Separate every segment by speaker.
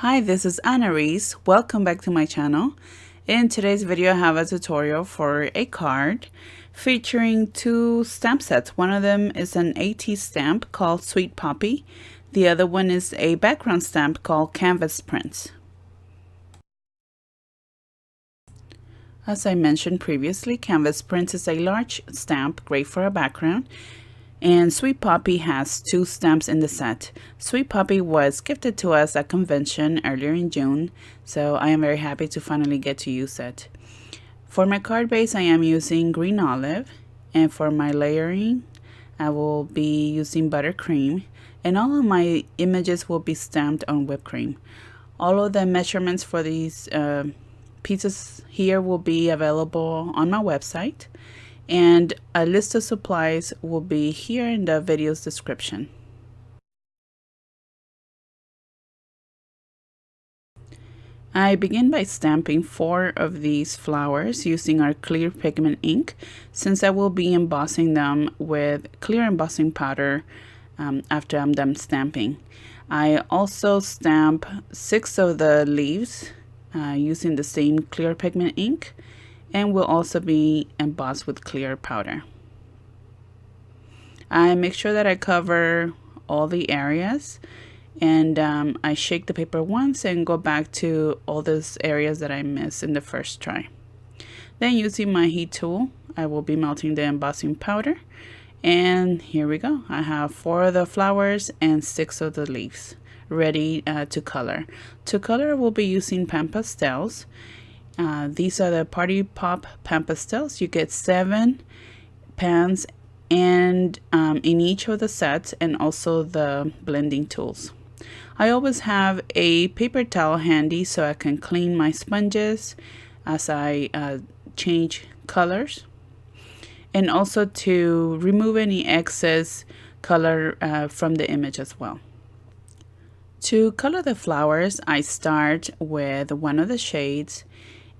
Speaker 1: Hi, this is Reese. Welcome back to my channel. In today's video, I have a tutorial for a card featuring two stamp sets. One of them is an AT stamp called Sweet Poppy. The other one is a background stamp called Canvas Prints. As I mentioned previously, Canvas Prints is a large stamp, great for a background. And Sweet Poppy has two stamps in the set. Sweet Poppy was gifted to us at convention earlier in June, so I am very happy to finally get to use it. For my card base, I am using green olive, and for my layering, I will be using buttercream, and all of my images will be stamped on whipped cream. All of the measurements for these pieces here will be available on my website. And a list of supplies will be here in the video's description. I begin by stamping 4 of these flowers using our clear pigment ink, since I will be embossing them with clear embossing powder after I'm done stamping. I also stamp 6 of the leaves using the same clear pigment ink, and will also be embossed with clear powder. I make sure that I cover all the areas, and I shake the paper once and go back to all those areas that I missed in the first try. Then, using my heat tool, I will be melting the embossing powder, and here we go. I have 4 of the flowers and 6 of the leaves ready to color. To color, we'll be using PASTELS. These are the Party Pop PASTELS. You get 7 pans and in each of the sets, and also the blending tools. I always have a paper towel handy so I can clean my sponges as I change colors, and also to remove any excess color from the image as well. To color the flowers, I start with one of the shades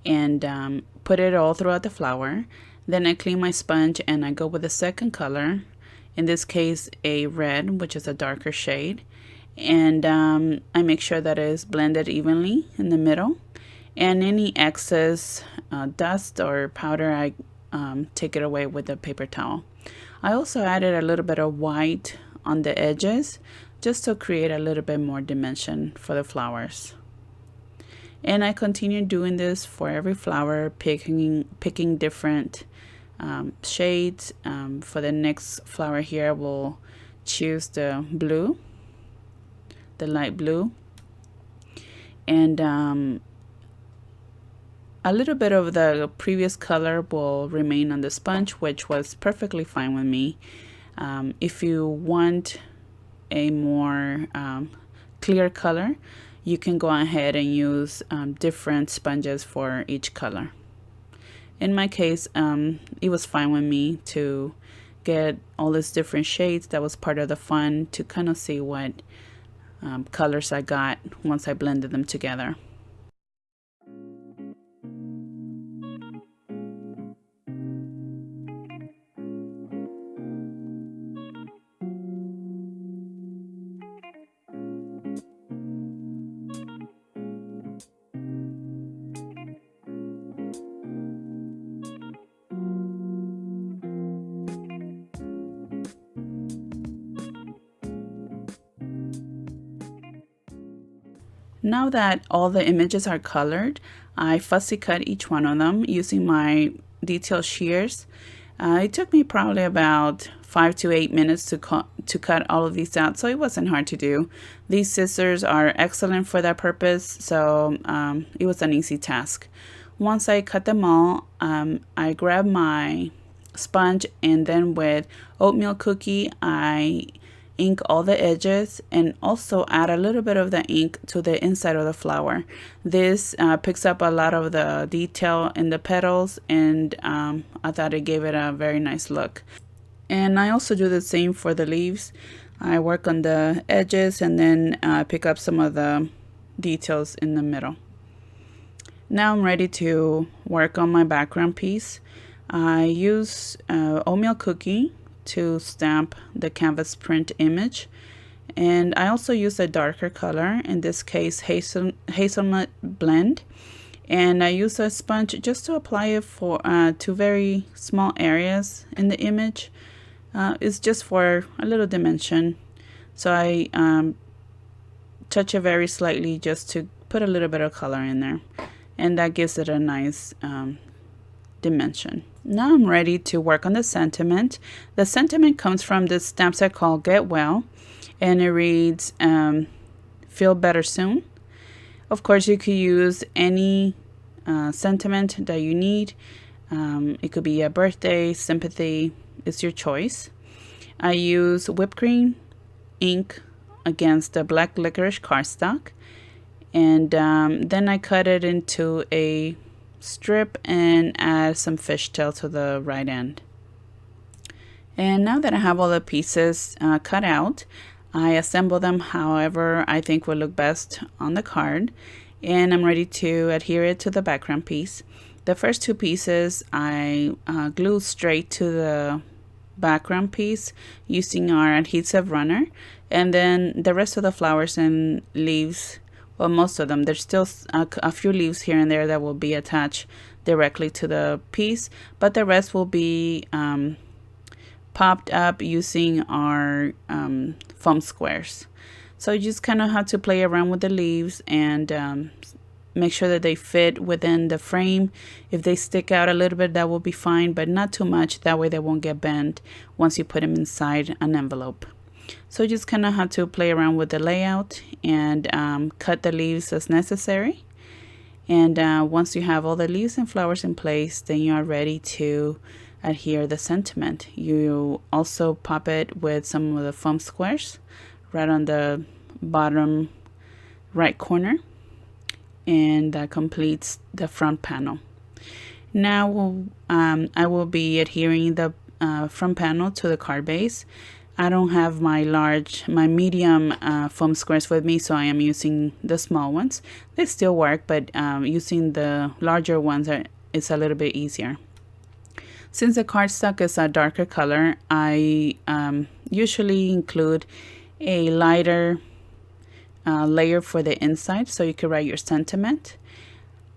Speaker 1: and put it all throughout the flower. Then I clean my sponge and I go with the second color, in this case a red, which is a darker shade, and I make sure that it is blended evenly in the middle, and any excess dust or powder, I take it away with the paper towel. I also added a little bit of white on the edges just to create a little bit more dimension for the flowers. And I continue doing this for every flower, picking different shades. For the next flower here, we'll choose the blue, the light blue, and a little bit of the previous color will remain on the sponge, which was perfectly fine with me. If you want a more clear color, you can go ahead and use different sponges for each color. In my case, it was fine with me to get all these different shades. That was part of the fun, to kind of see what colors I got once I blended them together. Now that all the images are colored, I fussy cut each one of them using my detail shears. It took me probably about 5 to 8 minutes to cut all of these out, so it wasn't hard to do. These scissors are excellent for that purpose, so it was an easy task. Once I cut them all, I grab my sponge, and then with oatmeal cookie, I ink all the edges and also add a little bit of the ink to the inside of the flower. This picks up a lot of the detail in the petals, and I thought it gave it a very nice look. And I also do the same for the leaves. I work on the edges and then pick up some of the details in the middle. Now I'm ready to work on my background piece. I use oatmeal cookie to stamp the canvas print image, And I also use a darker color, in this case hazelnut blend. And I use a sponge just to apply it for to very small areas in the image. It's just for a little dimension. So I touch it very slightly just to put a little bit of color in there. And that gives it a nice dimension. Now I'm ready to work on the sentiment. The sentiment comes from this stamp set called Get Well. And it reads, feel better soon. Of course, you could use any sentiment that you need. It could be a birthday, sympathy, it's your choice. I use whipped cream ink against the black licorice cardstock. And then I cut it into a strip and add some fishtail to the right end. And now that I have all the pieces cut out, I assemble them however I think will look best on the card, and I'm ready to adhere it to the background piece. The first two pieces I glue straight to the background piece using our adhesive runner, and then the rest of the flowers and leaves, well, most of them, there's still a few leaves here and there that will be attached directly to the piece, but the rest will be popped up using our foam squares. So you just kind of have to play around with the leaves and make sure that they fit within the frame. If they stick out a little bit, that will be fine, but not too much. That way they won't get bent once you put them inside an envelope. So you just kind of have to play around with the layout and cut the leaves as necessary. And once you have all the leaves and flowers in place, then you are ready to adhere the sentiment. You also pop it with some of the foam squares right on the bottom right corner, and that completes the front panel. Now I will be adhering the front panel to the card base. I don't have my medium foam squares with me, so I am using the small ones. They still work, but using the larger ones is a little bit easier. Since the cardstock is a darker color, I usually include a lighter layer for the inside so you can write your sentiment.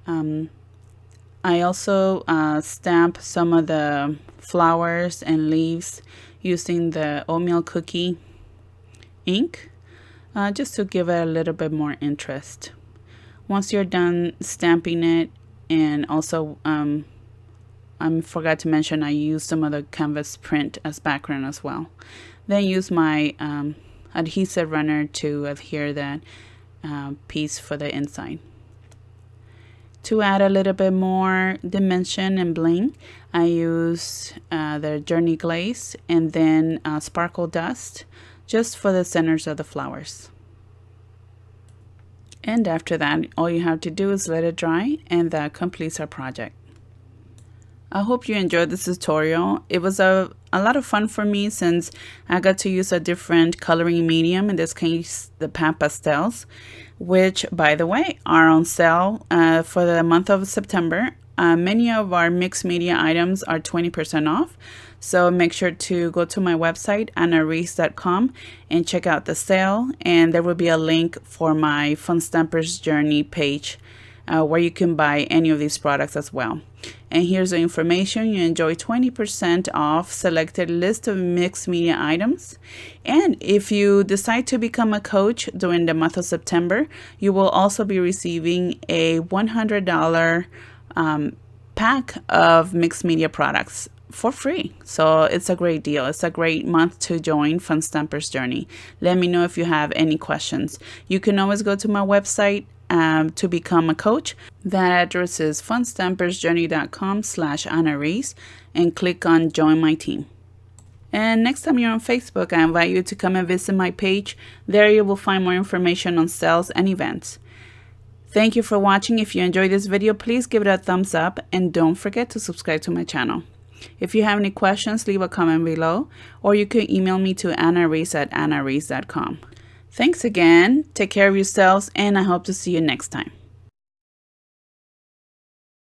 Speaker 1: I also stamp some of the flowers and leaves using the oatmeal cookie ink just to give it a little bit more interest. Once you're done stamping it, and also I forgot to mention I use some of the canvas print as background as well. Then use my adhesive runner to adhere that piece for the inside. To add a little bit more dimension and bling, I use the Journey Glaze and then sparkle dust just for the centers of the flowers. And after that, all you have to do is let it dry, and that completes our project. I hope you enjoyed this tutorial. It was a lot of fun for me since I got to use a different coloring medium, in this case the PASTELS, which, by the way, are on sale for the month of September. Many of our mixed media items are 20% off, so make sure to go to my website annareese.com and check out the sale, and there will be a link for my Fun Stampers Journey page where you can buy any of these products as well. And here's the information. You enjoy 20% off selected list of mixed media items. And if you decide to become a coach during the month of September, you will also be receiving a $100 pack of mixed media products for free. So it's a great deal. It's a great month to join Fun Stampers Journey. Let me know if you have any questions. You can always go to my website to become a coach. That address is funstampersjourney.com/AnnaReese and click on join my team. And next time you're on Facebook, I invite you to come and visit my page. There you will find more information on sales and events. Thank you for watching. If you enjoyed this video, please give it a thumbs up and don't forget to subscribe to my channel. If you have any questions, leave a comment below, or you can email me to annareese@annareese.com. Thanks again. Take care of yourselves, and I hope to see you next time.